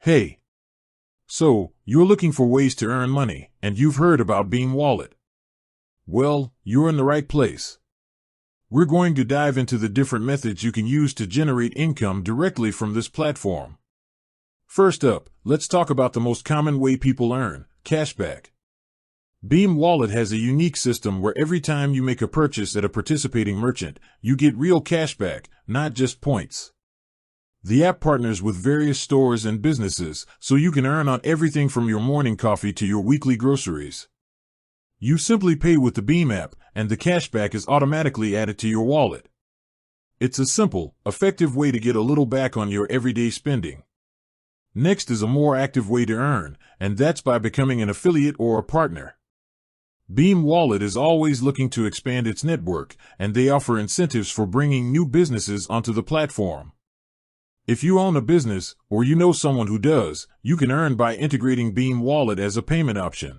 Hey, so you're looking for ways to earn money, and you've heard about Beam Wallet. Well, you're in the right place. We're going to dive into the different methods you can use to generate income directly from this platform. First up, let's talk about the most common way people earn, cashback. Beam Wallet has a unique system where every time you make a purchase at a participating merchant, you get real cashback, not just points. The app partners with various stores and businesses, so you can earn on everything from your morning coffee to your weekly groceries. You simply pay with the Beam app, and the cashback is automatically added to your wallet. It's a simple, effective way to get a little back on your everyday spending. Next is a more active way to earn, and that's by becoming an affiliate or a partner. Beam Wallet is always looking to expand its network, and they offer incentives for bringing new businesses onto the platform. If you own a business, or you know someone who does, you can earn by integrating Beam Wallet as a payment option.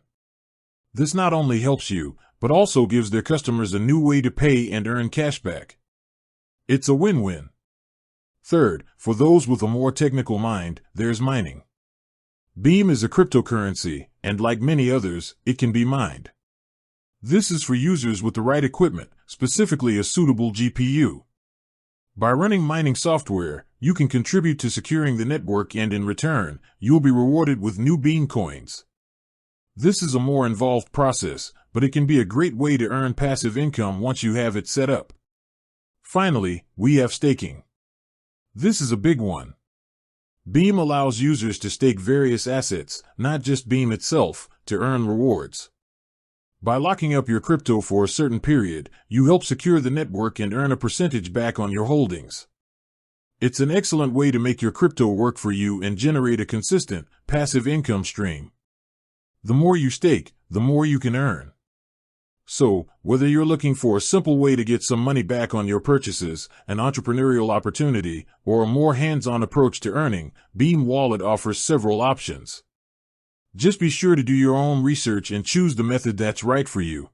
This not only helps you, but also gives their customers a new way to pay and earn cashback. It's a win-win. Third, for those with a more technical mind, there's mining. Beam is a cryptocurrency, and like many others, it can be mined. This is for users with the right equipment, specifically a suitable GPU. By running mining software, you can contribute to securing the network, and in return, you'll be rewarded with new Beam coins. This is a more involved process, but it can be a great way to earn passive income once you have it set up. Finally, we have staking. This is a big one. Beam allows users to stake various assets, not just Beam itself, to earn rewards. By locking up your crypto for a certain period, you help secure the network and earn a percentage back on your holdings. It's an excellent way to make your crypto work for you and generate a consistent, passive income stream. The more you stake, the more you can earn. So, whether you're looking for a simple way to get some money back on your purchases, an entrepreneurial opportunity, or a more hands-on approach to earning, Beam Wallet offers several options. Just be sure to do your own research and choose the method that's right for you.